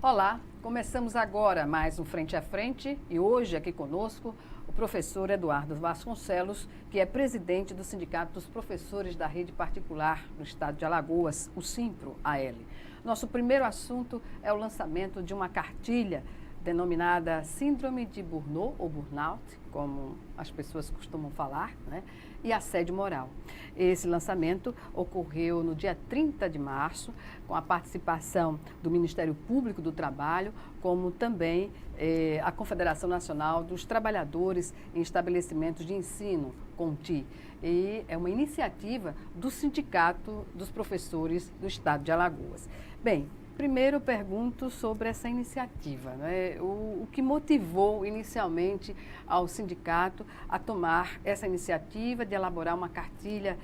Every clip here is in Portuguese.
Olá, começamos agora mais um Frente a Frente e hoje aqui conosco o professor Eduardo Vasconcelos, que é presidente do Sindicato dos Professores da Rede Particular do Estado de Alagoas, o SIMPRO-AL. Nosso primeiro assunto é o lançamento de uma cartilha denominada Síndrome de Burnout ou Burnout, como as pessoas costumam falar, né? E assédio moral. Esse lançamento ocorreu no dia 30 de março, com a participação do Ministério Público do Trabalho, como também a Confederação Nacional dos Trabalhadores em Estabelecimentos de Ensino, CONTI. E é uma iniciativa do Sindicato dos Professores do Estado de Alagoas. Bem, primeiro eu pergunto sobre essa iniciativa, né? O que motivou inicialmente ao sindicato a tomar essa iniciativa de elaborar uma cartilha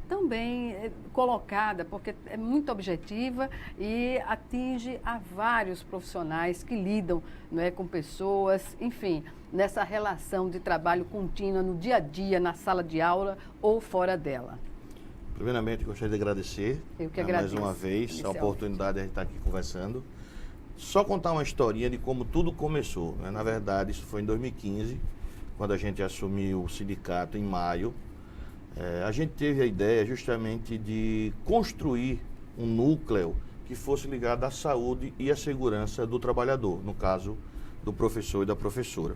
tão bem colocada, porque é muito objetiva e atinge a vários profissionais que lidam, não é, com pessoas, enfim, nessa relação de trabalho contínua no dia a dia, na sala de aula ou fora dela. Primeiramente, gostaria de agradecer mais uma vez a oportunidade de a gente estar aqui conversando. Só contar uma historinha de como tudo começou, né? Na verdade, isso foi em 2015, quando a gente assumiu o sindicato em maio. A gente teve a ideia justamente de construir um núcleo que fosse ligado à saúde e à segurança do trabalhador, no caso do professor e da professora.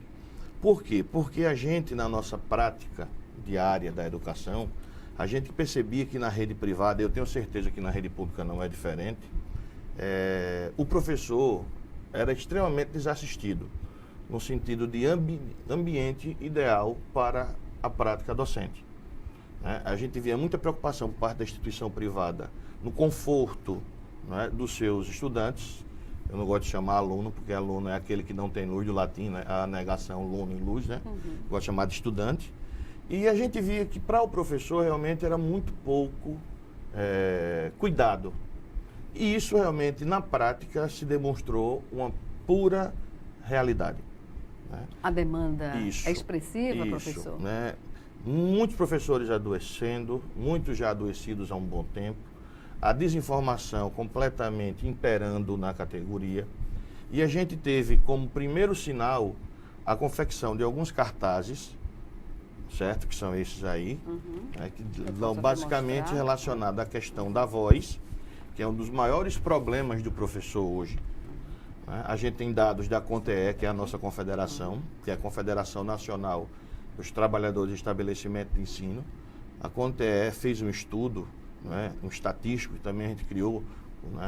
Por quê? Porque a gente, na nossa prática diária da educação, a gente percebia que na rede privada, eu tenho certeza que na rede pública não é diferente, o professor era extremamente desassistido, no sentido de ambiente ideal para a prática docente. A gente via muita preocupação por parte da instituição privada no conforto, né, dos seus estudantes. Eu não gosto de chamar aluno, porque aluno é aquele que não tem luz, do latim, né, a negação, aluno e luz, né? Gosto de chamar de estudante. E a gente via que para o professor realmente era muito pouco cuidado. E isso realmente, na prática, se demonstrou uma pura realidade. Né? A demanda é expressiva, professor? Né? Muitos professores adoecendo, muitos já adoecidos há um bom tempo. A desinformação completamente imperando na categoria. E a gente teve como primeiro sinal a confecção de alguns cartazes, certo? Que são esses aí, que vão basicamente relacionado à questão da voz, que é um dos maiores problemas do professor hoje. A gente tem dados da CONTE, que é a nossa confederação, que é a Confederação Nacional dos Trabalhadores de Estabelecimento de Ensino. A CONTE fez um estudo, um estatístico, e também a gente criou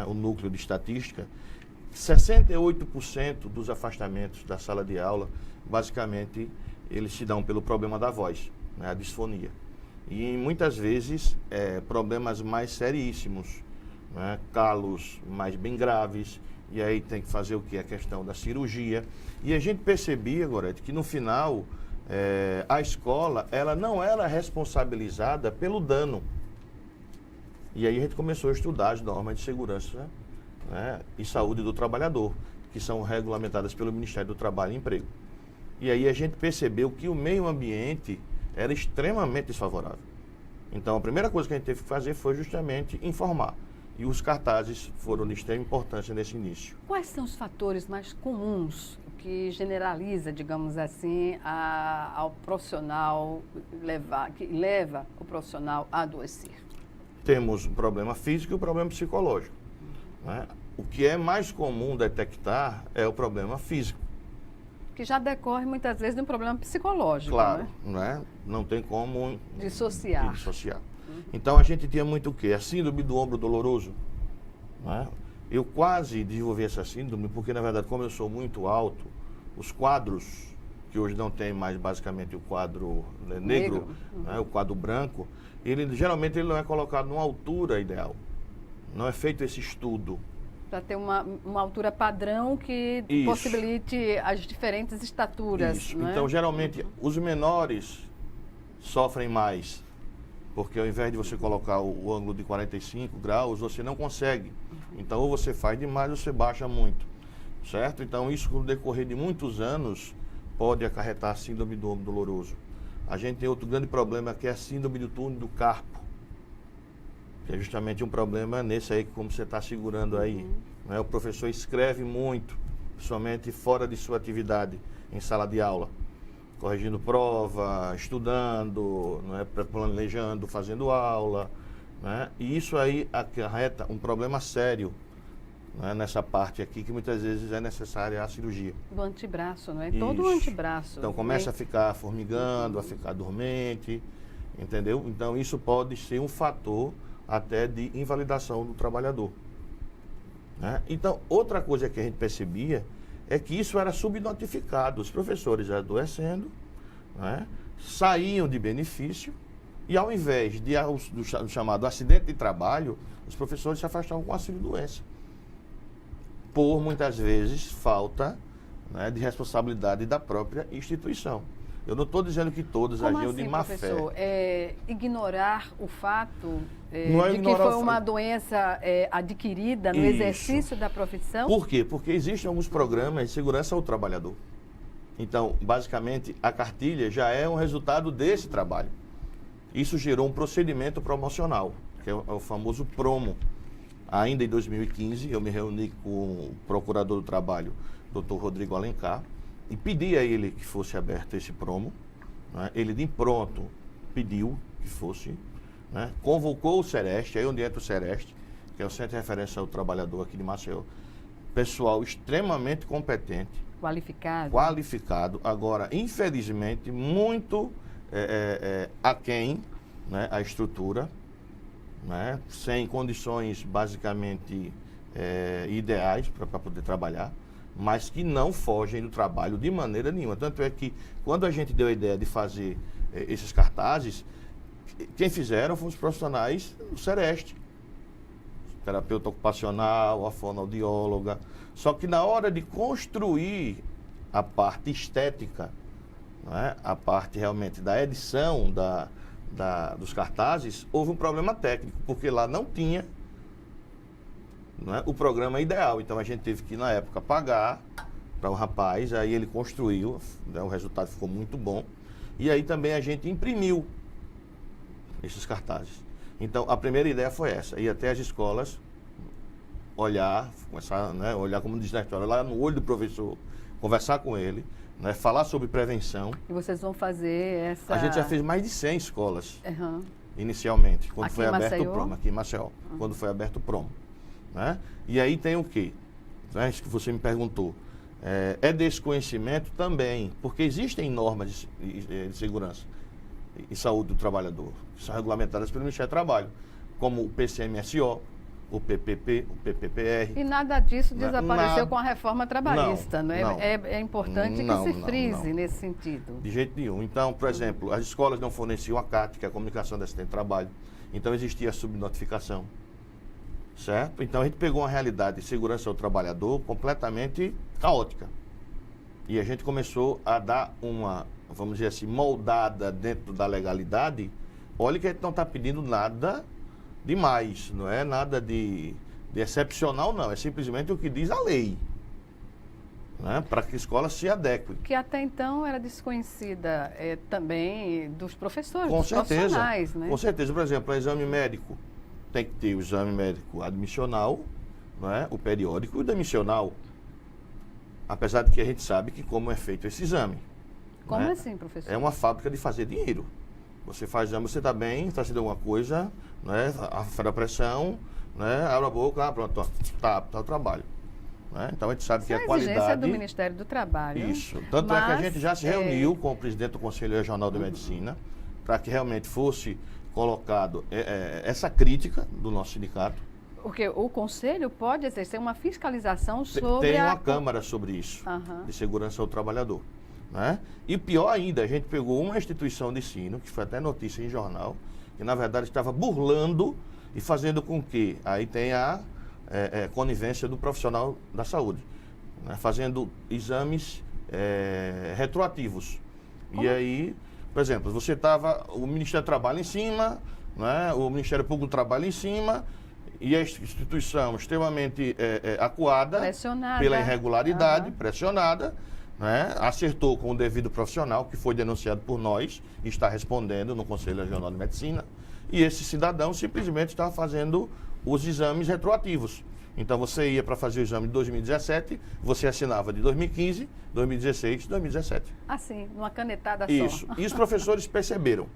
o núcleo de estatística. 68% dos afastamentos da sala de aula, basicamente, eles se dão pelo problema da voz, a disfonia. E muitas vezes problemas mais seríssimos, calos mais bem graves, e aí tem que fazer o que? A questão da cirurgia. E a gente percebia, Gorete, que no final a escola ela não era responsabilizada pelo dano. E aí a gente começou a estudar as normas de segurança, e saúde do trabalhador, que são regulamentadas pelo Ministério do Trabalho e Emprego. E aí a gente percebeu que o meio ambiente era extremamente desfavorável. Então a primeira coisa que a gente teve que fazer foi justamente informar. E os cartazes foram de extrema importância nesse início. Quais são os fatores mais comuns que generaliza, digamos assim, ao profissional, que leva o profissional a adoecer? Temos o problema físico e o problema psicológico. O que é mais comum detectar é o problema físico. Que já decorre muitas vezes de um problema psicológico. Claro, né? Não tem como dissociar. Então a gente tinha muito o quê? A síndrome do ombro doloroso. Eu quase desenvolvi essa síndrome porque, na verdade, como eu sou muito alto, os quadros, que hoje não tem mais basicamente o quadro negro, o quadro branco, geralmente ele não é colocado numa altura ideal. Não é feito esse estudo. Para ter uma altura padrão que possibilite as diferentes estaturas. Isso. Né? Então, geralmente, os menores sofrem mais, porque ao invés de você colocar o ângulo de 45 graus, você não consegue. Então, ou você faz demais ou você baixa muito, certo? Então, isso no decorrer de muitos anos pode acarretar a síndrome do ombro doloroso. A gente tem outro grande problema que é a síndrome do túnel do carpo. que é justamente um problema nesse aí, como você está segurando aí. Né? O professor escreve muito, principalmente fora de sua atividade, em sala de aula. Corrigindo prova, estudando, né? Planejando, fazendo aula. Né? E isso aí acarreta um problema sério, né? Nessa parte aqui, que muitas vezes é necessária a cirurgia. Do antebraço, não é? Todo o antebraço. Então começa a ficar formigando, a ficar dormente, entendeu? Então isso pode ser um fator até de invalidação do trabalhador. Né? Então, outra coisa que a gente percebia é que isso era subnotificado. Os professores adoecendo, né? Saíam de benefício e, ao invés do chamado acidente de trabalho, os professores se afastavam com auxílio-doença. Por, muitas vezes, falta, né, de responsabilidade da própria instituição. Eu não estou dizendo que todos agiam de má professor? fé. Ignorar o fato de que foi uma doença adquirida no exercício da profissão? Por quê? Porque existem alguns programas de segurança ao trabalhador. Então, basicamente, a cartilha já é um resultado desse trabalho. Isso gerou um procedimento promocional, que é o famoso promo. Ainda em 2015, eu me reuni com o procurador do trabalho, Dr. Rodrigo Alencar, e pedi a ele que fosse aberto esse promo. Né? Ele de pronto pediu que fosse, né? Convocou o Sereste, aí onde entra o Sereste, que é o Centro de Referência ao Trabalhador aqui de Maceió. Pessoal extremamente competente. Qualificado. Agora, infelizmente, muito aquém, né, a estrutura, né? Sem condições basicamente ideais para poder trabalhar, mas que não fogem do trabalho de maneira nenhuma. Tanto é que, quando a gente deu a ideia de fazer esses cartazes, quem fizeram foram os profissionais do Sereste. Terapeuta ocupacional, a fonoaudióloga. Só que na hora de construir a parte estética, né, a parte realmente da edição dos cartazes, houve um problema técnico, porque lá não tinha, né, o programa ideal. Então a gente teve que, na época, pagar para um rapaz, aí ele construiu, né, o resultado ficou muito bom. E aí também a gente imprimiu esses cartazes. Então a primeira ideia foi essa, ir até as escolas, olhar, começar, né, olhar, como diz na história, lá no olho do professor, conversar com ele, né, falar sobre prevenção. E vocês vão fazer essa... A gente já fez mais de 100 escolas, inicialmente, quando aqui foi aberto Maceió? o promo, aqui em Maceió, quando foi aberto o promo. Né? E aí tem o quê? Né, isso que você me perguntou. É desconhecimento também, porque existem normas de segurança e saúde do trabalhador, que são regulamentadas pelo Ministério do Trabalho, como o PCMSO, o PPP, o PPPR. E nada disso desapareceu com a reforma trabalhista, não é? É importante que se frise nesse sentido. De jeito nenhum. Então, por exemplo, as escolas não forneciam a CAT, que é a Comunicação de Assistente de Trabalho. Então, existia a subnotificação. Certo? Então, a gente pegou uma realidade de segurança ao trabalhador completamente caótica. E a gente começou a dar uma, vamos dizer assim, moldada dentro da legalidade. Olha que a gente não está pedindo nada demais, não é nada de excepcional, não. É simplesmente o que diz a lei, né? Para que a escola se adeque. Que até então era desconhecida também dos professores, com dos certeza, profissionais, né? Com certeza. Por exemplo, o exame médico. Tem que ter o exame médico admissional, não é? O periódico e o demissional. Apesar de que a gente sabe que como é feito esse exame. Como né? assim, professor? É uma fábrica de fazer dinheiro. Você faz exame, você está bem, está sentindo alguma coisa, né? Afere a pressão, né? Abre a boca, pronto, tá o trabalho. Né? Então a gente sabe que a qualidade... É exigência do Ministério do Trabalho. Isso. Tanto é que a gente já se reuniu com o presidente do Conselho Regional de Medicina, para que realmente fosse colocado essa crítica do nosso sindicato. Porque o Conselho pode exercer uma fiscalização sobre Tem uma Câmara sobre isso, de segurança ao trabalhador. Né? E pior ainda, a gente pegou uma instituição de ensino, que foi até notícia em jornal, que na verdade estava burlando e fazendo com que, aí tem a conivência do profissional da saúde, né? Fazendo exames retroativos. Como? E aí, por exemplo, você estava, o Ministério do Trabalho em cima, né? O Ministério Público do Trabalho em cima, e a instituição extremamente acuada pela irregularidade, pressionada, né? Acertou com o devido profissional, que foi denunciado por nós, e está respondendo no Conselho Regional de Medicina, e esse cidadão simplesmente estava fazendo os exames retroativos. Então você ia para fazer o exame de 2017, você assinava de 2015, 2016, 2017. Assim, numa canetada só. Isso. E os professores perceberam.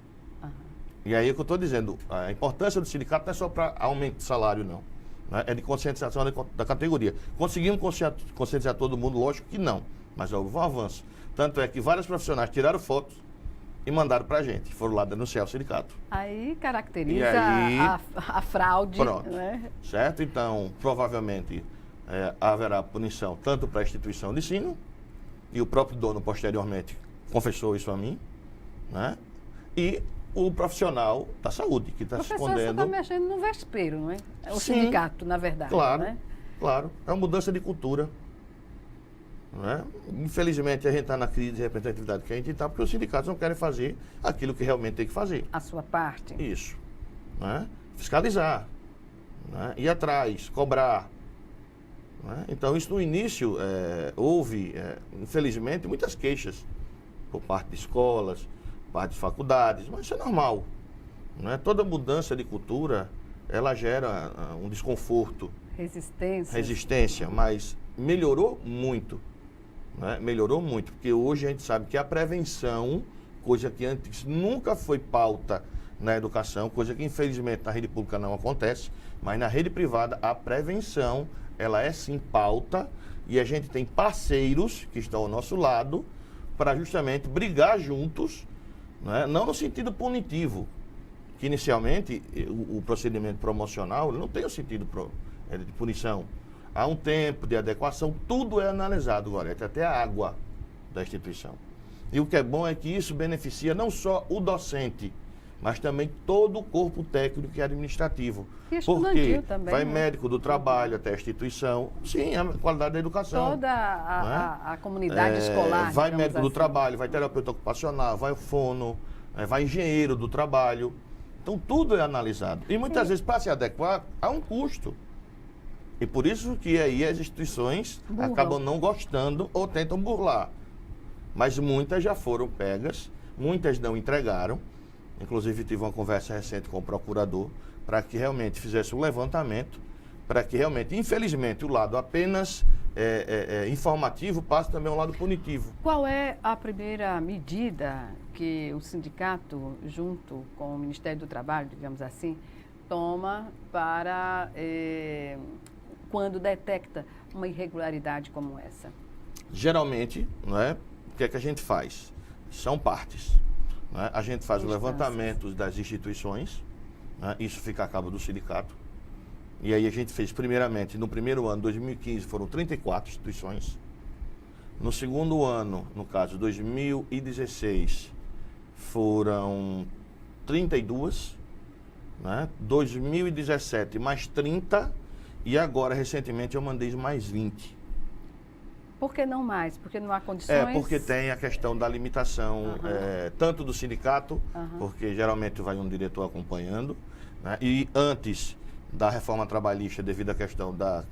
E aí é o que eu estou dizendo, a importância do sindicato não é só para aumento de salário, não. Né? É de conscientização da categoria. Conseguimos conscientizar todo mundo? Lógico que não, mas houve um avanço. Tanto é que vários profissionais tiraram fotos e mandaram para a gente, foram lá denunciar o sindicato. Aí caracteriza a fraude. Pronto, né? Certo? Então, provavelmente haverá punição tanto para a instituição de ensino, e o próprio dono posteriormente confessou isso a mim, né? E o profissional da saúde, que está se escondendo. Você está mexendo no vespeiro, não é? O Sim, sindicato, na verdade. Claro, né? claro. É uma mudança de cultura. Né? Infelizmente, a gente está na crise de representatividade que a gente está, porque os sindicatos não querem fazer aquilo que realmente tem que fazer. A sua parte. Isso. Né? Fiscalizar. Né? Ir atrás, cobrar. Né? Então, isso no início houve, infelizmente, muitas queixas por parte de escolas, por parte de faculdades, mas isso é normal. Né? Toda mudança de cultura, ela gera um desconforto. Resistência, mas melhorou muito. Né? Melhorou muito, porque hoje a gente sabe que a prevenção, coisa que antes nunca foi pauta na educação, coisa que infelizmente na rede pública não acontece, mas na rede privada a prevenção, ela é sim pauta, e a gente tem parceiros que estão ao nosso lado para justamente brigar juntos, né? Não no sentido punitivo, que inicialmente o procedimento promocional não tem o sentido de punição. Há um tempo de adequação, tudo é analisado, Gorete, até a água da instituição. E o que é bom é que isso beneficia não só o docente, mas também todo o corpo técnico e administrativo. Porque também, vai né? médico do trabalho até a instituição, sim, a qualidade da educação. Toda a comunidade escolar. Vai médico assim. do trabalho, vai terapeuta ocupacional, vai fono, vai engenheiro do trabalho. Então tudo é analisado. E muitas vezes, para se adequar, há um custo. E por isso que aí as instituições acabam não gostando ou tentam burlar. Mas muitas já foram pegas, muitas não entregaram. Inclusive tive uma conversa recente com o procurador para que realmente fizesse um levantamento, para que realmente, infelizmente, o lado apenas informativo passe também ao lado punitivo. Qual é a primeira medida que o sindicato, junto com o Ministério do Trabalho, digamos assim, toma para... quando detecta uma irregularidade como essa? Geralmente, né, o que é que a gente faz? São partes. Né? A gente faz o levantamento das instituições, né? Isso fica a cabo do sindicato. E aí a gente fez primeiramente, no primeiro ano, 2015, foram 34 instituições. No segundo ano, no caso 2016, foram 32. Né? 2017, mais 30. E agora, recentemente, eu mandei mais 20. Por que não mais? Porque não há condições? Porque tem a questão da limitação, tanto do sindicato, porque geralmente vai um diretor acompanhando, né? E antes da reforma trabalhista, devido à questão da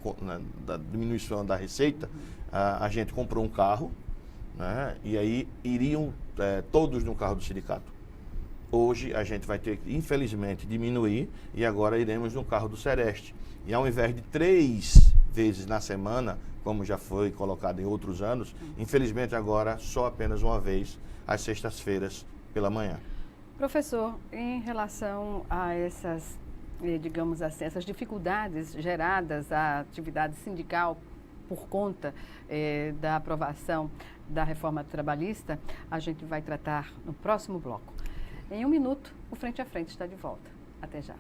diminuição da receita, a gente comprou um carro, né? E aí iriam todos no carro do sindicato. Hoje a gente vai ter que, infelizmente, diminuir e agora iremos no carro do Sereste. E ao invés de 3 vezes na semana, como já foi colocado em outros anos, infelizmente agora só apenas uma vez, às sextas-feiras pela manhã. Professor, em relação a essas, digamos assim, essas dificuldades geradas à atividade sindical por conta da aprovação da reforma trabalhista, a gente vai tratar no próximo bloco. Em 1 minuto, o Frente a Frente está de volta. Até já.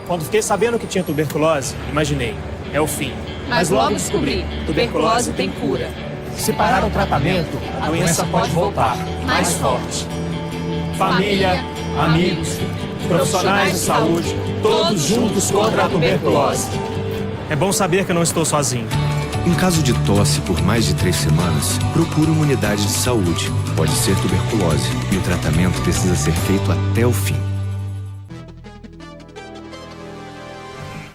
Quando fiquei sabendo que tinha tuberculose, imaginei, é o fim. Mas logo descobri, tuberculose tem cura. Se parar o tratamento, a doença pode voltar, mais forte. Família, amigos, profissionais de saúde, todos juntos contra a tuberculose. É bom saber que eu não estou sozinho. Em caso de tosse por mais de 3 semanas, procure uma unidade de saúde. Pode ser tuberculose e o tratamento precisa ser feito até o fim.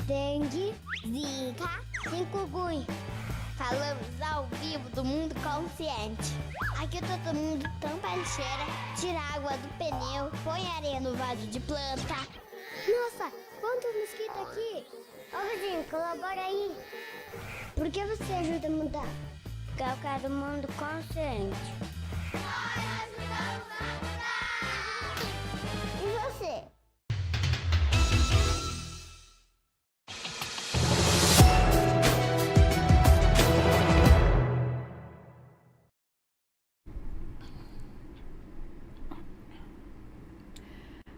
Dengue, zika, chikungunya. Falamos ao vivo. Coletivo do Mundo Consciente. Aqui todo mundo tampa a lixeira, tira a água do pneu, põe areia no vaso de planta. Nossa, quantos mosquitos aqui! Ô vizinho, colabora aí. Por que você ajuda a mudar? Porque eu quero um mundo consciente. E você?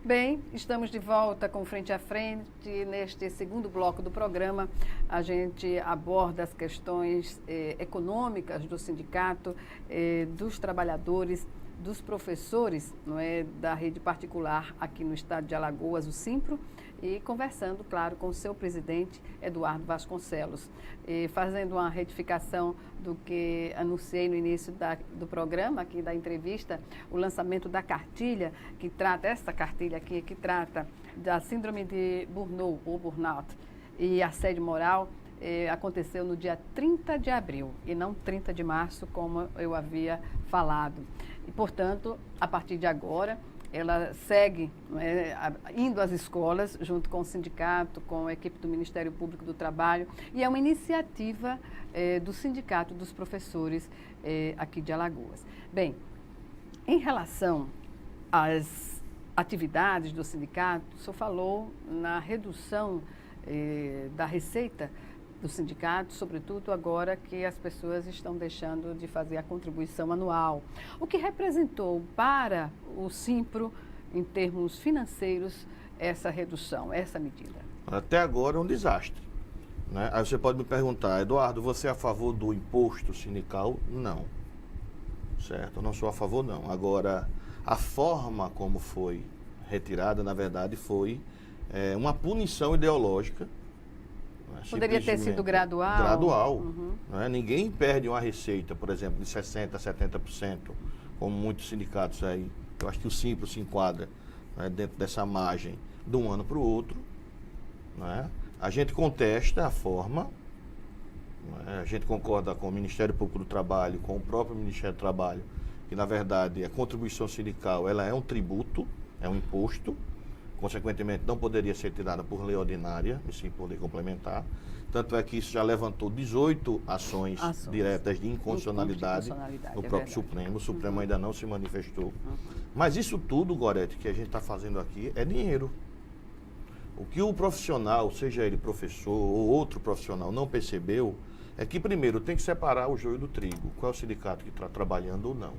Bem, estamos de volta com Frente a Frente. Neste segundo bloco do programa, a gente aborda as questões econômicas do sindicato, dos trabalhadores, dos professores, não é, da rede particular aqui no estado de Alagoas, o Simpro, e conversando, claro, com o seu presidente, Eduardo Vasconcelos, fazendo uma retificação do que anunciei no início do programa, aqui da entrevista, o lançamento da cartilha, essa cartilha aqui, que trata da síndrome de Burnout, ou burnout, e assédio moral, aconteceu no dia 30 de abril, e não 30 de março, como eu havia falado. E, portanto, a partir de agora, ela segue indo às escolas, junto com o sindicato, com a equipe do Ministério Público do Trabalho, e é uma iniciativa do Sindicato dos Professores aqui de Alagoas. Bem, em relação às atividades do sindicato, o senhor falou na redução da receita do sindicato, sobretudo agora que as pessoas estão deixando de fazer a contribuição anual. O que representou para o Simpro, em termos financeiros, essa redução, essa medida? Até agora é um desastre, né? Aí você pode me perguntar, Eduardo, você é a favor do imposto sindical? Não. Certo? Eu não sou a favor, não. Agora, a forma como foi retirada, na verdade, foi uma punição ideológica. Poderia ter sido gradual. Gradual. Uhum. Né? Ninguém perde uma receita, por exemplo, de 60%, 70%, como muitos sindicatos aí. Eu acho que o Simpro se enquadra, né, dentro dessa margem de um ano para o outro. Né? A gente contesta a forma, né? A gente concorda com o Ministério Público do Trabalho, com o próprio Ministério do Trabalho, que na verdade a contribuição sindical ela é um tributo, é um imposto. Consequentemente, não poderia ser tirada por lei ordinária, e sim por lei complementar. Tanto é que isso já levantou 18 ações diretas de inconstitucionalidade no próprio Supremo. O Supremo ainda não se manifestou. Mas isso tudo, Gorete, que a gente está fazendo aqui é dinheiro. O que o profissional, seja ele professor ou outro profissional, não percebeu é que, primeiro, tem que separar o joio do trigo. Qual é o sindicato que está trabalhando ou não.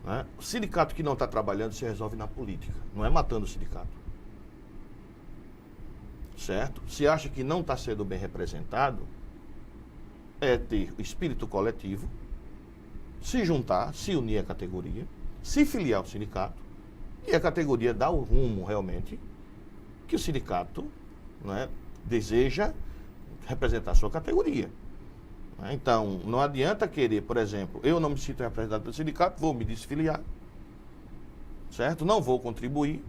Né? O sindicato que não está trabalhando se resolve na política, não é matando o sindicato. Certo? Se acha que não está sendo bem representado, é ter o espírito coletivo, se juntar, se unir à categoria, se filiar ao sindicato, e a categoria dá o rumo realmente que o sindicato, né, deseja representar a sua categoria. Então, não adianta querer, por exemplo, eu não me sinto representado pelo sindicato, vou me desfiliar, certo? Não vou contribuir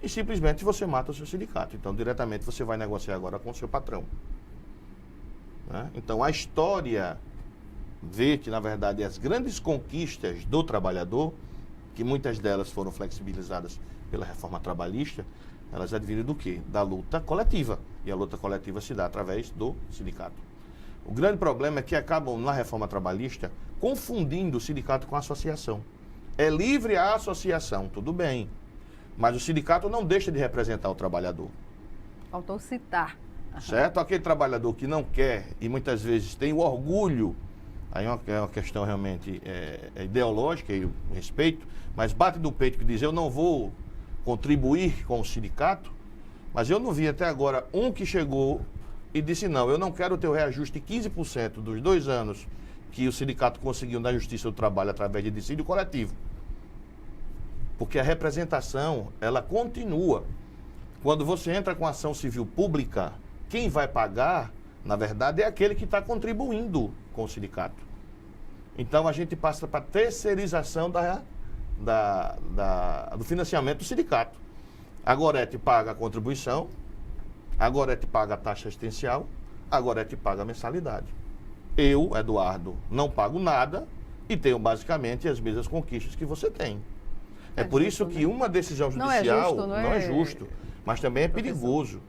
e simplesmente você mata o seu sindicato. Então, diretamente você vai negociar agora com o seu patrão. Né? Então, a história vê que, na verdade, as grandes conquistas do trabalhador, que muitas delas foram flexibilizadas pela reforma trabalhista, elas advêm do quê? Da luta coletiva. E a luta coletiva se dá através do sindicato. O grande problema é que acabam, na reforma trabalhista, confundindo o sindicato com a associação. É livre a associação, tudo bem, mas o sindicato não deixa de representar o trabalhador. Faltou citar. Certo? Aquele trabalhador que não quer e muitas vezes tem o orgulho, aí é uma questão realmente ideológica e eu respeito, mas bate do peito que diz, eu não vou contribuir com o sindicato, mas eu não vi até agora um que chegou e disse, não, eu não quero ter o reajuste de 15% dos 2 anos que o sindicato conseguiu na Justiça do Trabalho através de dissídio coletivo. Porque a representação, ela continua. Quando você entra com ação civil pública, quem vai pagar, na verdade, é aquele que está contribuindo com o sindicato. Então, a gente passa para a terceirização do financiamento do sindicato. A Gorete paga a contribuição, a Gorete paga a taxa assistencial, a Gorete paga a mensalidade. Eu, Eduardo, não pago nada e tenho basicamente as mesmas conquistas que você tem. É por isso que uma decisão judicial não é justo, mas também é perigoso.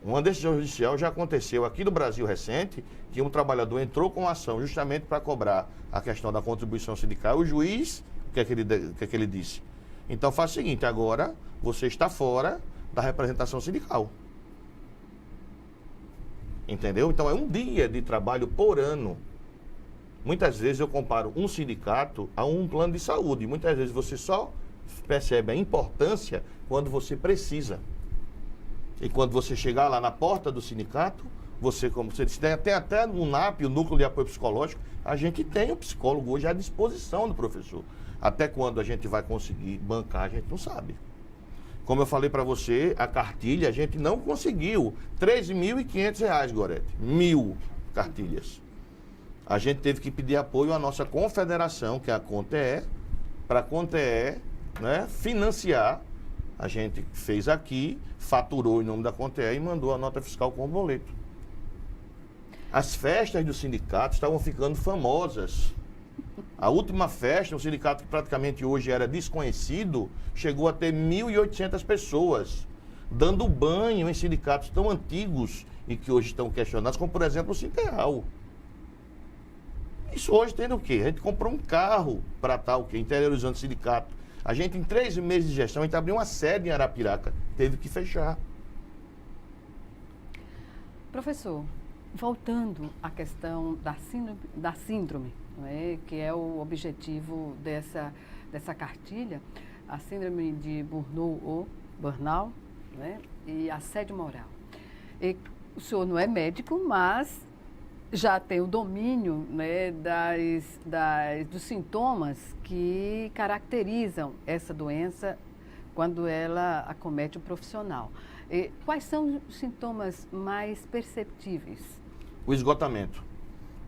Uma decisão judicial já aconteceu aqui no Brasil recente, que um trabalhador entrou com ação justamente para cobrar a questão da contribuição sindical. O juiz, o que é que ele disse? Então faz o seguinte, agora você está fora da representação sindical. Entendeu? Então é um dia de trabalho por ano. Muitas vezes eu comparo um sindicato a um plano de saúde. Muitas vezes você só percebe a importância quando você precisa. E quando você chegar lá na porta do sindicato, você, como você disse, tem até no NAP, o Núcleo de Apoio Psicológico, a gente tem o psicólogo hoje à disposição do professor. Até quando a gente vai conseguir bancar, a gente não sabe. Como eu falei para você, a cartilha a gente não conseguiu. R$ 13.500, Gorete. 1.000 cartilhas. A gente teve que pedir apoio à nossa confederação, que é a CONTE, para a CONTE, né, financiar. A gente fez aqui, faturou em nome da CONTE e mandou a nota fiscal com o boleto. As festas do sindicato estavam ficando famosas. A última festa, um sindicato que praticamente hoje era desconhecido, chegou a ter 1.800 pessoas, dando banho em sindicatos tão antigos e que hoje estão questionados, como por exemplo o Sinteral. Isso hoje tem o quê? A gente comprou um carro para estar o quê? Interiorizando o sindicato. A gente, em 3 meses de gestão, a gente abriu uma sede em Arapiraca. Teve que fechar. Professor, voltando à questão da síndrome, não é? Que é o objetivo dessa cartilha, a síndrome de Burnout ou Burnout, né? E assédio moral. E o senhor não é médico, mas já tem o domínio, né, dos sintomas que caracterizam essa doença quando ela acomete o profissional. E quais são os sintomas mais perceptíveis? O esgotamento.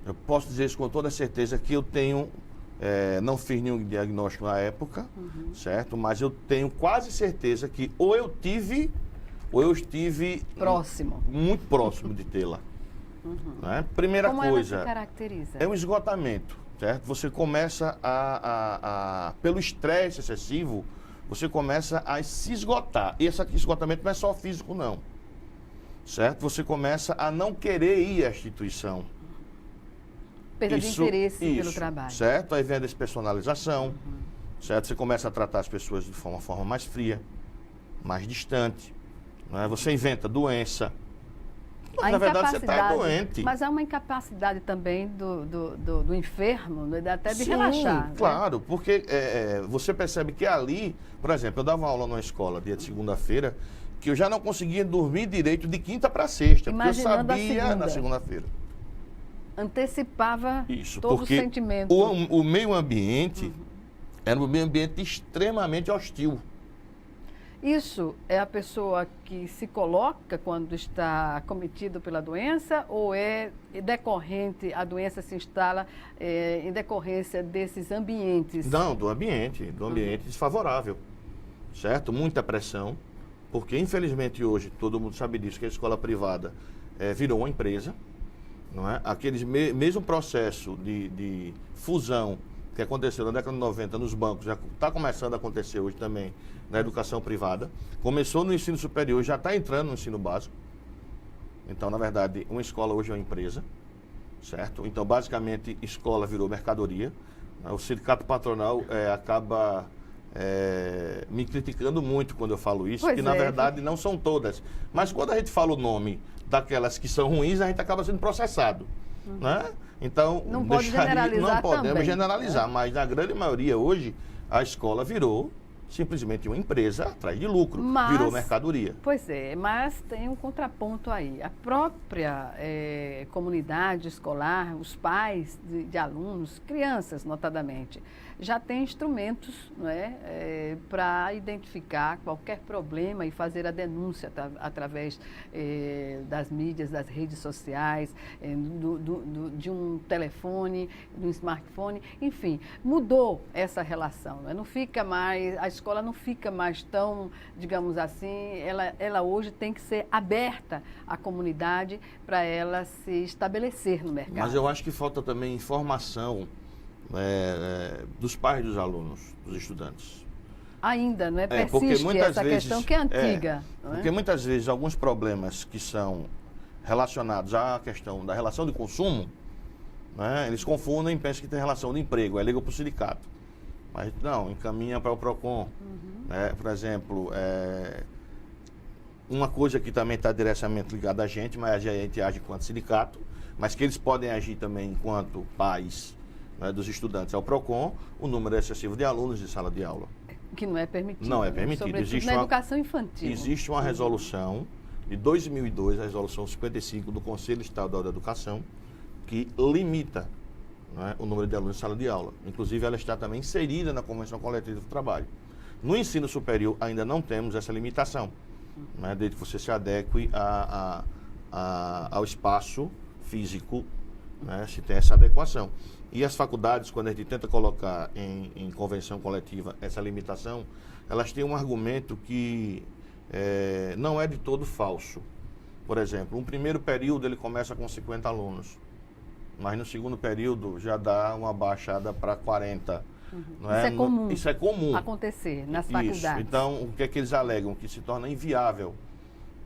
Eu posso dizer isso com toda certeza que eu tenho, não fiz nenhum diagnóstico na época, certo? Mas eu tenho quase certeza que ou eu estive próximo, muito próximo de tê-la. Né? Primeira Como coisa, ela se caracteriza? É um esgotamento, certo? Você começa pelo estresse excessivo, você começa a se esgotar. E esse esgotamento não é só físico, não. Certo? Você começa a não querer ir à instituição. Perda de interesse pelo trabalho. Certo? Aí vem a despersonalização, certo? Você começa a tratar as pessoas de uma forma mais fria, mais distante. Né? Você inventa doença. Na verdade, você está doente. Mas há uma incapacidade também do enfermo, até de relaxar. Claro, né? Porque você percebe que ali, por exemplo, eu dava uma aula numa escola dia de segunda-feira, que eu já não conseguia dormir direito de quinta para sexta, Imaginando porque eu sabia na segunda-feira. Antecipava Isso, todo porque o sentimento. O meio ambiente era um meio ambiente extremamente hostil. Isso é a pessoa que se coloca quando está acometido pela doença ou é decorrente, a doença se instala em decorrência desses ambientes? Não, do ambiente desfavorável, certo? Muita pressão, porque infelizmente hoje, todo mundo sabe disso, que a escola privada virou uma empresa, não é? Aqueles mesmo processo de fusão que aconteceu na década de 90 nos bancos, já está começando a acontecer hoje também na educação privada. Começou no ensino superior, já está entrando no ensino básico. Então, na verdade, uma escola hoje é uma empresa, certo? Então, basicamente, escola virou mercadoria. O sindicato patronal acaba me criticando muito quando eu falo isso, que na verdade não são todas. Mas quando a gente fala o nome daquelas que são ruins, a gente acaba sendo processado, né? Então, não pode generalizar não podemos também, generalizar, mas na grande maioria hoje, a escola virou simplesmente uma empresa atrás de lucro, virou mercadoria. Pois é, mas tem um contraponto aí. A própria comunidade escolar, os pais de alunos, crianças notadamente, já têm instrumentos, não é, para identificar qualquer problema e fazer a denúncia através das mídias, das redes sociais, de um telefone, de um smartphone, enfim, mudou essa relação. Não fica mais, a escola não fica mais tão, digamos assim, ela hoje tem que ser aberta à comunidade para ela se estabelecer no mercado. Mas eu acho que falta também informação dos pais dos alunos, dos estudantes. Ainda, não é? Persiste essa questão que é antiga. Não é? Porque muitas vezes alguns problemas que são relacionados à questão da relação de consumo, né, eles confundem e pensam que tem relação de emprego, aí ligam para o sindicato. Mas não, encaminha para o PROCON. Né? Por exemplo, uma coisa que também está diretamente ligada a gente, mas a gente age enquanto sindicato, mas que eles podem agir também enquanto pais, né, dos estudantes, é o PROCON, o número excessivo de alunos de sala de aula. Que não é permitido. Não é permitido. Existe na educação infantil. Existe uma resolução de 2002, a resolução 55 do Conselho Estadual da Educação, que limita, né, o número de alunos em sala de aula. Inclusive, ela está também inserida na Convenção Coletiva do Trabalho. No ensino superior, ainda não temos essa limitação, né, desde que você se adeque ao espaço físico, né, se tem essa adequação. E as faculdades, quando a gente tenta colocar em convenção coletiva essa limitação, elas têm um argumento que não é de todo falso. Por exemplo, um primeiro período ele começa com 50 alunos, mas no segundo período já dá uma baixada para 40. Não é? Isso é comum acontecer nas faculdades. Isso. Então, o que é que eles alegam? Que se torna inviável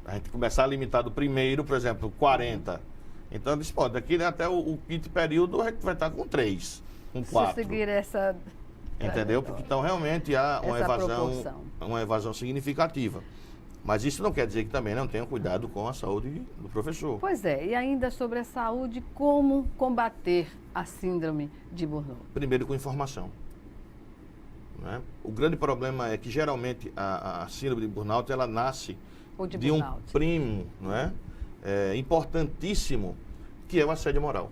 a gente começar a limitar do primeiro, por exemplo, 40. Então, eles podem, daqui até o quinto período, a gente vai estar com 3, com 4. Se seguir essa... Entendeu? Porque então realmente há uma evasão significativa. Mas isso não quer dizer que também não tenham cuidado com a saúde do professor. Pois é, e ainda sobre a saúde, como combater a síndrome de burnout? Primeiro com informação. Né? O grande problema é que geralmente a síndrome de burnout, ela nasce de um primo, não é? Importantíssimo, que é o assédio moral.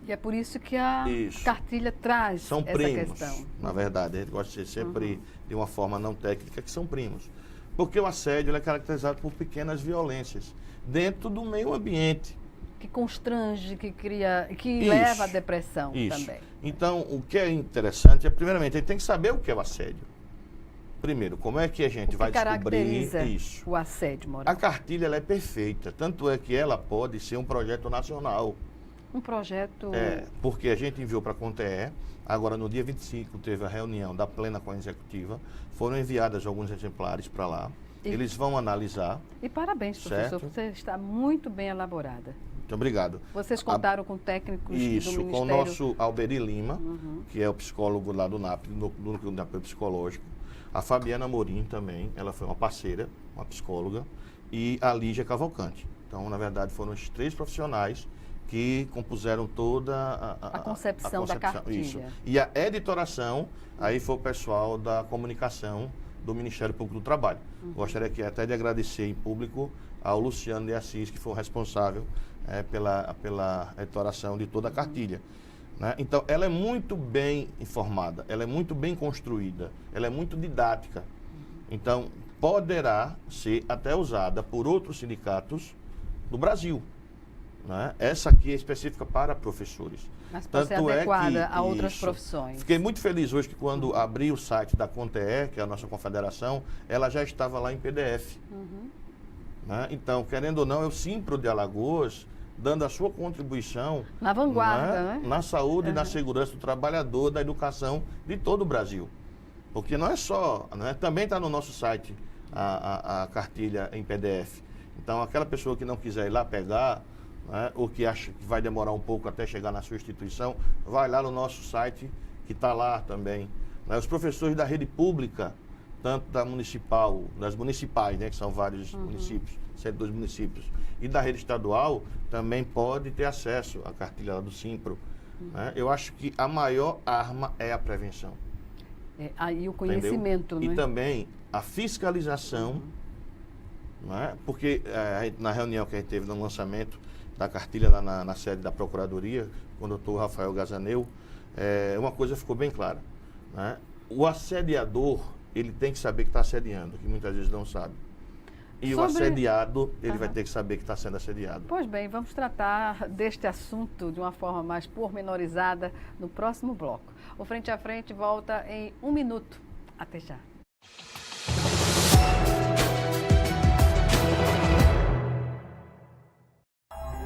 E é por isso que a cartilha traz são essa primos, questão. Na verdade, a gente gosta de ser sempre de uma forma não técnica, que são primos. Porque o assédio é caracterizado por pequenas violências dentro do meio ambiente. Que constrange, que cria, que leva à depressão também. Então, o que é interessante é, primeiramente, a gente tem que saber o que é o assédio. Primeiro, como é que a gente vai descobrir isso? O assédio moral. A cartilha ela é perfeita, tanto é que ela pode ser um projeto nacional. Um projeto... porque a gente enviou para a CONTE, agora no dia 25 teve a reunião da plena com a executiva, foram enviados alguns exemplares para lá, eles vão analisar. E parabéns, professor, você está muito bem elaborada. Muito obrigado. Vocês contaram com técnicos do Ministério... com o nosso Alberi Lima, que é o psicólogo lá do NAP, do Núcleo de Apoio Psicológico. A Fabiana Morim também, ela foi uma parceira, uma psicóloga, e a Lígia Cavalcante. Então, na verdade, foram os 3 profissionais que compuseram toda a concepção da cartilha. Isso. E a editoração, aí foi o pessoal da comunicação do Ministério Público do Trabalho. Gostaria aqui até de agradecer em público ao Luciano de Assis, que foi o responsável pela editoração de toda a cartilha. Né? Então, ela é muito bem informada, ela é muito bem construída, ela é muito didática. Então, poderá ser até usada por outros sindicatos do Brasil. Né? Essa aqui é específica para professores. Mas pode ser adequada a outras profissões. Fiquei muito feliz hoje que quando abri o site da CONTE, que é a nossa confederação, ela já estava lá em PDF. Né? Então, querendo ou não, é o Simpro de Alagoas dando a sua contribuição na vanguarda, né? Na saúde e na segurança do trabalhador, da educação de todo o Brasil. Porque não é só, né? Também está no nosso site a cartilha em PDF. Então, aquela pessoa que não quiser ir lá pegar, né, ou que acha que vai demorar um pouco até chegar na sua instituição, vai lá no nosso site, que está lá também. Né? Os professores da rede pública, tanto da municipal, das municipais, né, que são vários municípios, 102 municípios, e da rede estadual, também pode ter acesso à cartilha lá do Simpro. Né? Eu acho que a maior arma é a prevenção. Aí o conhecimento, né? E também a fiscalização, né? Porque na reunião que a gente teve no lançamento da cartilha lá na sede da Procuradoria, com o doutor Rafael Gazaneu, uma coisa ficou bem clara. Né? O assediador, ele tem que saber que está assediando, que muitas vezes não sabe. E o assediado, ele vai ter que saber que está sendo assediado. Pois bem, vamos tratar deste assunto de uma forma mais pormenorizada no próximo bloco. O Frente a Frente volta em 1 minuto. Até já.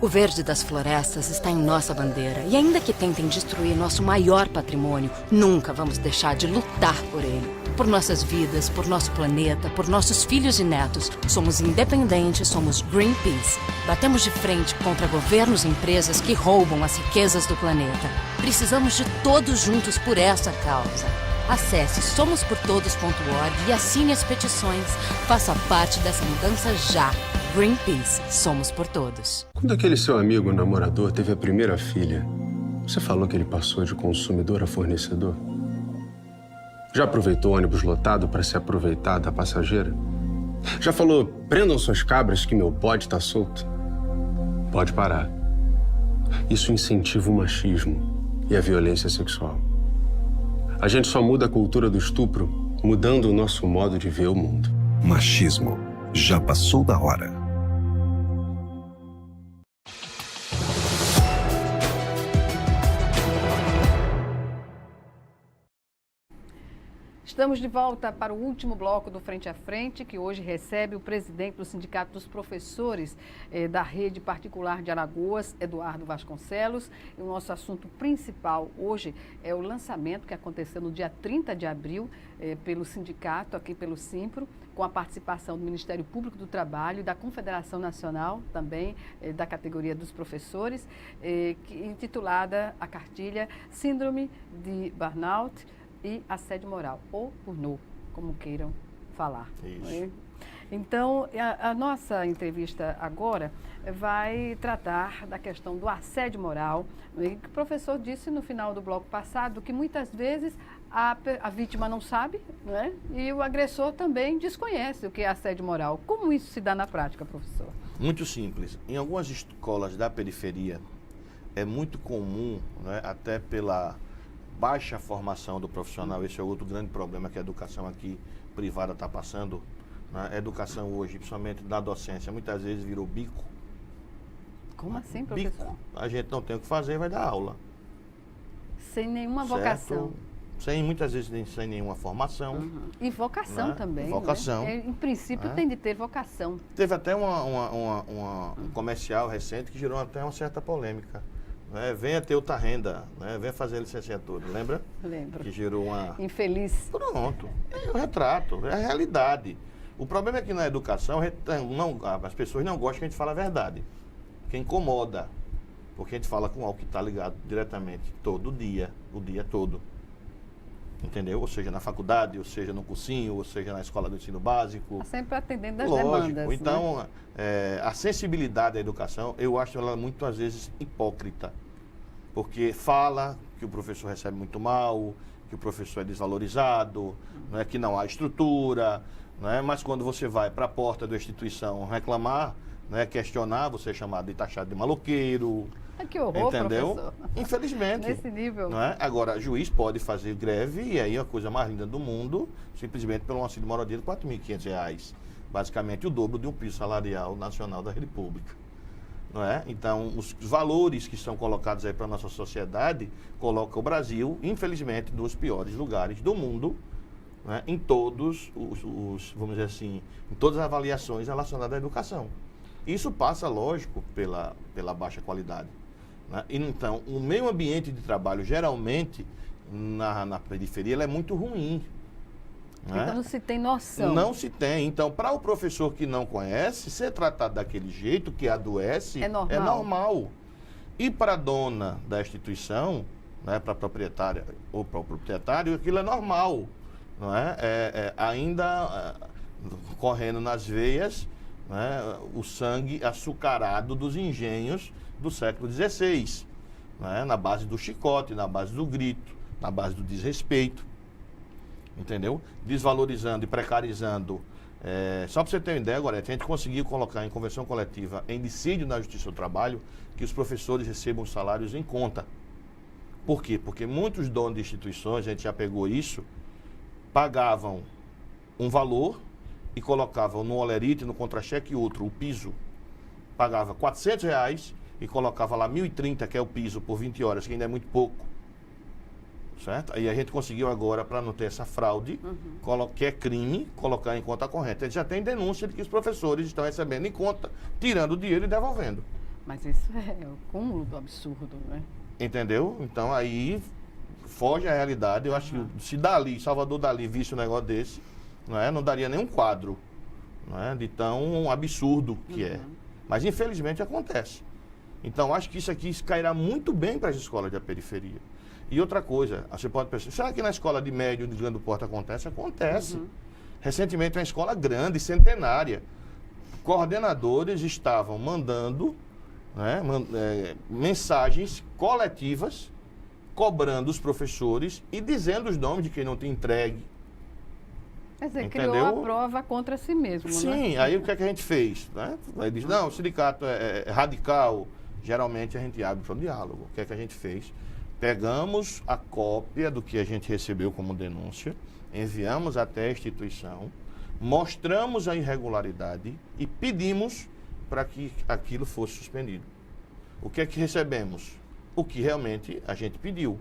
O verde das florestas está em nossa bandeira. E ainda que tentem destruir nosso maior patrimônio, nunca vamos deixar de lutar por ele. Por nossas vidas, por nosso planeta, por nossos filhos e netos. Somos independentes, somos Greenpeace. Batemos de frente contra governos e empresas que roubam as riquezas do planeta. Precisamos de todos juntos por essa causa. Acesse somosportodos.org e assine as petições. Faça parte dessa mudança já. Greenpeace, somos por todos. Quando aquele seu amigo namorador teve a primeira filha, você falou que ele passou de consumidor a fornecedor? Já aproveitou ônibus lotado para se aproveitar da passageira? Já falou, prendam suas cabras que meu bode tá solto? Pode parar. Isso incentiva o machismo e a violência sexual. A gente só muda a cultura do estupro mudando o nosso modo de ver o mundo. Machismo. Já passou da hora. Estamos de volta para o último bloco do Frente a Frente, que hoje recebe o presidente do Sindicato dos Professores da Rede Particular de Alagoas, Eduardo Vasconcelos. E o nosso assunto principal hoje é o lançamento que aconteceu no dia 30 de abril pelo sindicato, aqui pelo Simpro, com a participação do Ministério Público do Trabalho e da Confederação Nacional, também da categoria dos professores, intitulada a cartilha Síndrome de Burnout e Assédio Moral, ou burnout, como queiram falar. Isso. Então, a nossa entrevista agora vai tratar da questão do assédio moral. O professor disse no final do bloco passado que muitas vezes a vítima não sabe, né? E o agressor também desconhece o que é assédio moral. Como isso se dá na prática, professor? Muito simples. Em algumas escolas da periferia, é muito comum, né, até pela baixa formação do profissional, esse é outro grande problema que a educação aqui privada está passando. Né? A educação hoje, principalmente na docência, muitas vezes virou bico. Como assim, professor? Bico. A gente não tem o que fazer, vai dar aula. Sem nenhuma vocação. Muitas vezes sem nenhuma formação. Uhum. E vocação, né? Também. Vocação. Né? Em princípio tem de ter vocação. Teve até um comercial recente que gerou até uma certa polêmica. Né? Venha ter outra renda, né? Venha fazer licenciatura, lembra? Lembro. Que gerou uma... Infeliz. Pronto, é o retrato, é a realidade. O problema é que na educação as pessoas não gostam que a gente fale a verdade, que incomoda, porque a gente fala com algo que está ligado diretamente todo dia, o dia todo. Entendeu? Ou seja, na faculdade, ou seja, no cursinho, ou seja, na escola do ensino básico. Está sempre atendendo às Lógico. demandas. Então, né? A sensibilidade da educação, eu acho ela muitas vezes hipócrita. Porque fala que o professor recebe muito mal, que o professor é desvalorizado, né, que não há estrutura, né, mas quando você vai para a porta da instituição reclamar, né, questionar, você é chamado de taxado de maloqueiro. Que horror, entendeu? professor. Infelizmente. Nesse nível. Não é? Agora, juiz pode fazer greve e aí a coisa mais linda do mundo, simplesmente pelo auxílio moradia de R$ 4.500. Basicamente o dobro de um piso salarial nacional da República. Não é? Então, os valores que são colocados aí para a nossa sociedade colocam o Brasil, infelizmente, nos piores lugares do mundo, né? Em todos vamos dizer assim, em todas as avaliações relacionadas à educação. Isso passa, lógico, pela baixa qualidade. Né? E, então, o meio ambiente de trabalho, geralmente, na periferia, ele é muito ruim. Né? Então não se tem noção. Não se tem. Então, para o professor que não conhece, ser tratado daquele jeito, que adoece, é normal. E para a dona da instituição, né, para a proprietária ou para o proprietário, aquilo é normal. Não é? Ainda correndo nas veias, né, o sangue açucarado dos engenhos do século XVI. Né, na base do chicote, na base do grito, na base do desrespeito. Entendeu? Desvalorizando e precarizando. Só para você ter uma ideia, agora, a gente conseguiu colocar em convenção coletiva em dissídio na Justiça do Trabalho que os professores recebam salários em conta. Por quê? Porque muitos donos de instituições, a gente já pegou isso, pagavam um valor e colocavam no olerite, no contra-cheque outro, o piso. Pagava R$400 e colocava lá 1.030, que é o piso, por 20 horas, que ainda é muito pouco. certo? Aí a gente conseguiu agora, para não ter essa fraude, que é crime, colocar em conta corrente. A gente já tem denúncia de que os professores estão recebendo em conta, tirando o dinheiro e devolvendo. Mas isso é o cúmulo do absurdo, né? Entendeu? Então aí foge a realidade. Eu acho que se Salvador Dali visse um negócio desse, não daria nem um quadro, de tão absurdo que é. Mas infelizmente acontece. Então acho que isso aqui cairá muito bem para as escolas da periferia. E outra coisa, você pode pensar, será que na escola de médio de Grande do Porto acontece? Acontece. Recentemente, uma escola grande, centenária, coordenadores estavam mandando mensagens coletivas, cobrando os professores e dizendo os nomes de quem não tinha entregue. Quer dizer, criou a prova contra si mesmo, Sim, aí o que é que a gente fez? Aí diz, não, o sindicato é radical. Geralmente a gente abre para o diálogo. O que é que a gente fez? Pegamos a cópia do que a gente recebeu como denúncia, enviamos até a instituição, mostramos a irregularidade e pedimos para que aquilo fosse suspendido. O que é que recebemos? O que realmente a gente pediu.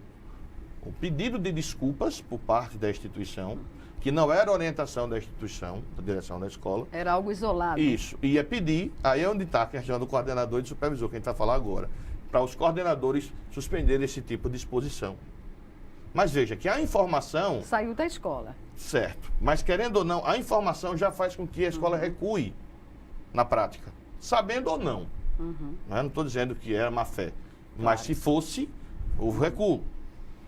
O pedido de desculpas por parte da instituição, que não era orientação da instituição, da direção da escola. Era algo isolado. Isso. Ia pedir, aí é onde está a questão do coordenador e do supervisor, que a gente vai falar agora, para os coordenadores suspenderem esse tipo de exposição. Mas veja que a informação... Saiu da escola. Certo. Mas querendo ou não, a informação já faz com que a escola recue na prática. Sabendo ou não. Não estou dizendo que era má fé. Mas se fosse, houve recuo.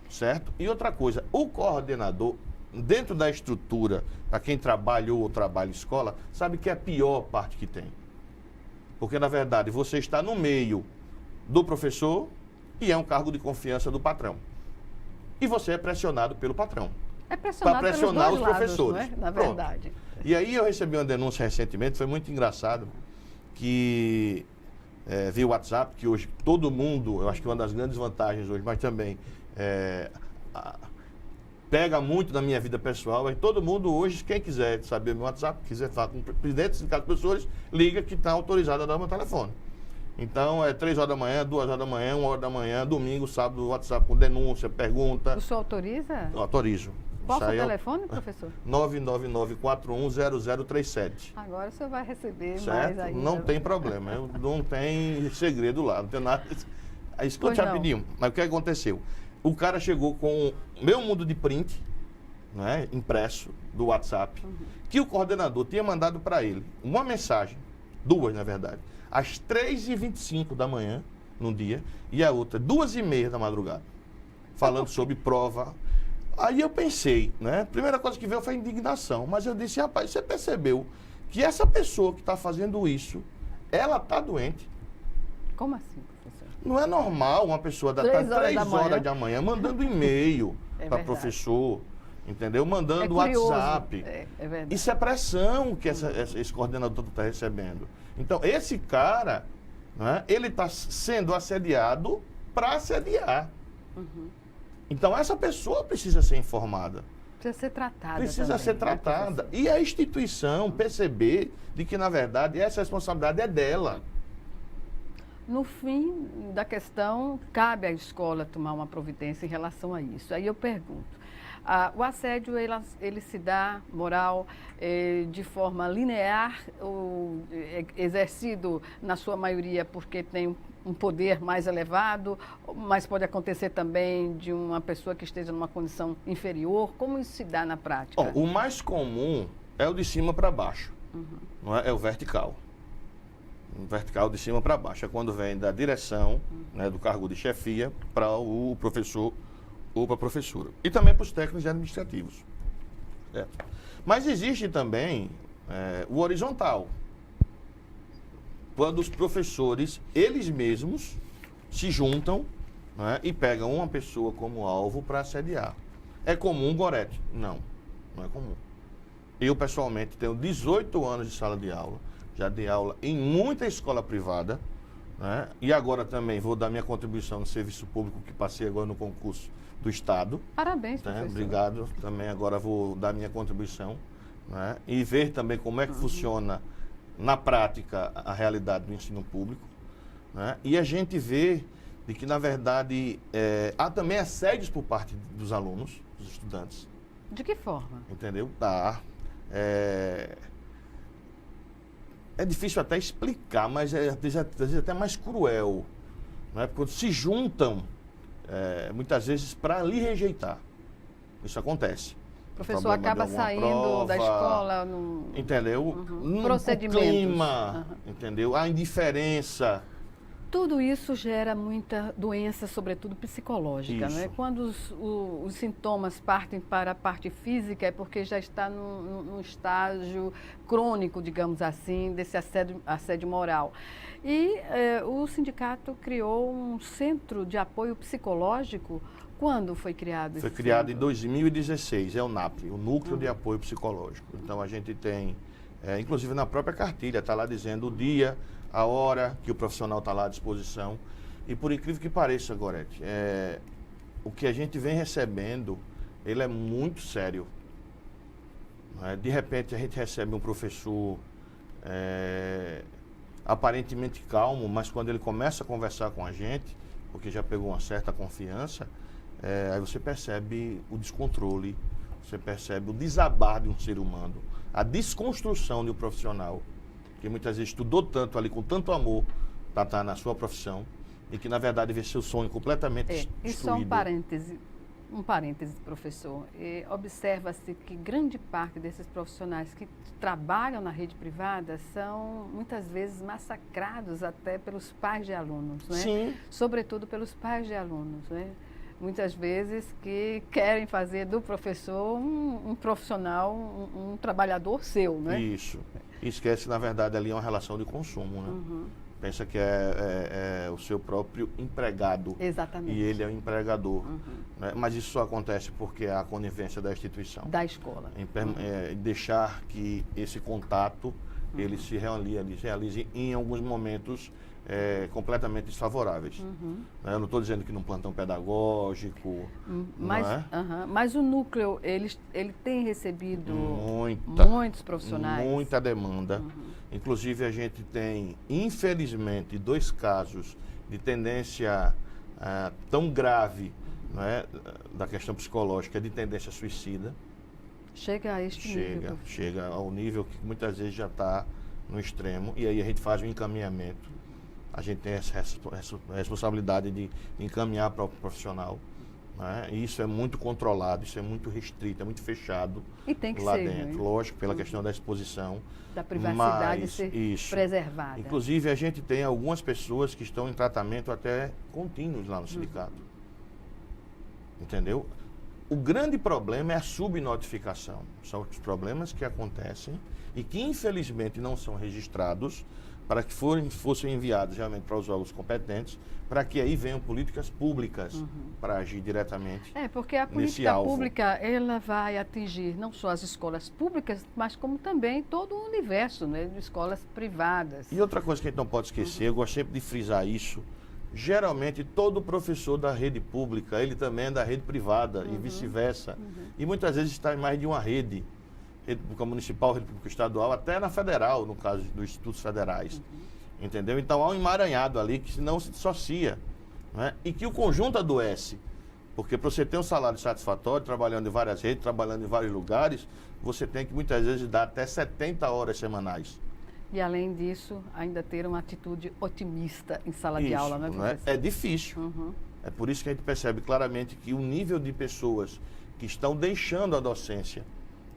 Certo? E outra coisa, o coordenador, dentro da estrutura, para quem trabalhou ou trabalha em escola, sabe que é a pior parte que tem. Porque, na verdade, você está no meio do professor e é um cargo de confiança do patrão. E você é pressionado pelo patrão. É pressionado para pressionar pelos os dois professores. Lados, não é? Na verdade. E aí eu recebi uma denúncia recentemente, foi muito engraçado, que via WhatsApp, que hoje todo mundo, eu acho que uma das grandes vantagens hoje, mas também pega muito na minha vida pessoal, é todo mundo hoje, quem quiser saber meu WhatsApp, quiser falar com o presidente do sindicato de professores, liga que está autorizado a dar meu telefone. Então, 3 horas da manhã, 2 horas da manhã, 1 hora da manhã, domingo, sábado, WhatsApp com denúncia, pergunta. O senhor autoriza? Eu autorizo. Qual é o telefone, professor? 999410037. Agora o senhor vai receber certo? Mais ainda. Não tem problema, não tem segredo lá, não tem nada. É isso que eu te pedi. Mas o que aconteceu? O cara chegou com o meu mundo de print, impresso, do WhatsApp, que o coordenador tinha mandado para ele uma mensagem, 2 na verdade, às 3h25 da manhã, num dia, e a outra, 2h30 da madrugada, falando sobre prova. Aí eu pensei, primeira coisa que veio foi a indignação, mas eu disse, rapaz, você percebeu que essa pessoa que está fazendo isso, ela está doente? Como assim, professor? Não é normal uma pessoa da 3 horas da manhã mandando e-mail para professor, entendeu? Mandando WhatsApp. É verdade. Isso é pressão que esse coordenador está recebendo. Então, esse cara, ele está sendo assediado para assediar. Então, essa pessoa precisa ser informada. Precisa ser tratada. Precisa ser tratada. E a instituição perceber de que, na verdade, essa responsabilidade é dela. No fim da questão, cabe à escola tomar uma providência em relação a isso. Aí eu pergunto, o assédio, ele se dá, moral, de forma linear, ou exercido, na sua maioria, porque tem um poder mais elevado, mas pode acontecer também de uma pessoa que esteja numa condição inferior? Como isso se dá na prática? Bom, o mais comum é o de cima para baixo, não é? É o vertical. O vertical de cima para baixo. É quando vem da direção, do cargo de chefia, para o professor ou para a professora. E também para os técnicos administrativos. Certo? Mas existe também o horizontal. Quando os professores, eles mesmos, se juntam e pegam uma pessoa como alvo para assediar. É comum, Gorete? Não, não é comum. Eu, pessoalmente, tenho 18 anos de sala de aula, já dei aula em muita escola privada, e agora também vou dar minha contribuição no serviço público, que passei agora no concurso do Estado. Parabéns, professor. Obrigado. Também agora vou dar minha contribuição, e ver também como é que funciona na prática a realidade do ensino público. E a gente vê de que, na verdade, há também assédios por parte dos alunos, dos estudantes. De que forma? Entendeu? Tá. É difícil até explicar, mas às vezes até mais cruel. Né? Porque se juntam, muitas vezes, para lhe rejeitar. Isso acontece. O professor acaba saindo da escola entendeu? Procedimento. Clima, entendeu? A indiferença. Tudo isso gera muita doença, sobretudo psicológica, né? Quando os sintomas partem para a parte física, é porque já está num estágio crônico, digamos assim, desse assédio moral. E o sindicato criou um centro de apoio psicológico. Quando foi criado esse centro? Foi criado em 2016, é o NAP, o Núcleo de Apoio Psicológico. Então a gente tem, inclusive na própria cartilha, está lá dizendo o dia, a hora que o profissional está lá à disposição. E por incrível que pareça, Gorete, o que a gente vem recebendo, ele é muito sério. De repente a gente recebe um professor aparentemente calmo, mas quando ele começa a conversar com a gente, porque já pegou uma certa confiança, aí você percebe o descontrole, você percebe o desabar de um ser humano, a desconstrução de um profissional, que muitas vezes estudou tanto ali, com tanto amor, para estar na sua profissão, e que na verdade vê seu sonho completamente destruído. Isso é um parêntese, professor. Observa-se que grande parte desses profissionais que trabalham na rede privada são muitas vezes massacrados até pelos pais de alunos, né? Sim. Sobretudo pelos pais de alunos, né? Muitas vezes que querem fazer do professor um profissional, um trabalhador seu, né? Isso. E esquece, na verdade, ali é uma relação de consumo, né? Uhum. Pensa que é o seu próprio empregado. Exatamente. E ele é o empregador. Uhum. Né? Mas isso só acontece porque há a conivência da instituição. Da escola. Deixar que esse contato, ele se realize em alguns momentos completamente desfavoráveis. Uhum. Eu não estou dizendo que num plantão pedagógico, mas o núcleo, ele tem recebido muitos profissionais. Muita demanda. Uhum. Inclusive, a gente tem, infelizmente, 2 casos de tendência tão grave, né, da questão psicológica, de tendência suicida. Chega a este nível. Chega ao nível que muitas vezes já está no extremo, e aí a gente faz um encaminhamento. A gente tem essa responsabilidade de encaminhar para o profissional. Né? E isso é muito controlado, isso é muito restrito, é muito fechado. E tem que lá ser, dentro, né? Lógico, pela questão da exposição. Da privacidade ser preservada. Inclusive, a gente tem algumas pessoas que estão em tratamento até contínuos lá no sindicato. Entendeu? O grande problema é a subnotificação. São os problemas que acontecem e que, infelizmente, não são registrados para que fossem enviados realmente para os órgãos competentes, para que aí venham políticas públicas para agir diretamente. Porque a política pública, ela vai atingir não só as escolas públicas, mas como também todo o universo, né, de escolas privadas. E outra coisa que a gente não pode esquecer, eu gosto sempre de frisar isso, geralmente todo professor da rede pública, ele também é da rede privada e vice-versa. E muitas vezes está em mais de uma rede pública municipal, rede pública estadual, até na federal, no caso dos institutos federais. Entendeu? Então há um emaranhado ali que não se dissocia, né? E que o conjunto adoece. Porque para você ter um salário satisfatório, trabalhando em várias redes, trabalhando em vários lugares, você tem que muitas vezes dar até 70 horas semanais. E além disso, ainda ter uma atitude otimista em sala de aula, não é, professor? É difícil. É por isso que a gente percebe claramente que o nível de pessoas que estão deixando a docência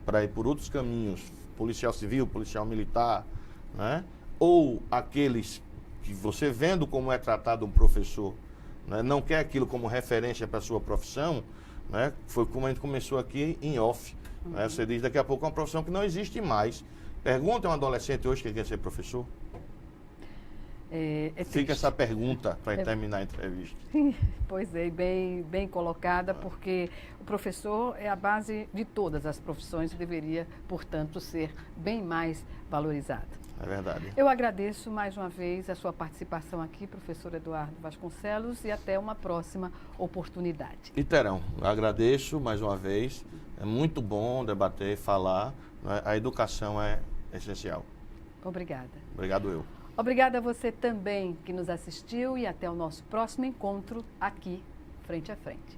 para ir por outros caminhos, policial civil, policial militar, né? Ou aqueles que você vendo como é tratado um professor, né? Não quer aquilo como referência para a sua profissão, né? Foi como a gente começou aqui em off. Né? Você diz, daqui a pouco é uma profissão que não existe mais. Pergunta a um adolescente hoje que quer ser professor. Fica essa pergunta para terminar a entrevista. Pois é, bem colocada, porque o professor é a base de todas as profissões e deveria, portanto, ser bem mais valorizado. É verdade. Eu agradeço mais uma vez a sua participação aqui, professor Eduardo Vasconcelos, e até uma próxima oportunidade. E Terão, agradeço mais uma vez. É muito bom debater, falar. Né? A educação é essencial. Obrigada. Obrigado eu. Obrigada a você também que nos assistiu e até o nosso próximo encontro aqui, Frente a Frente.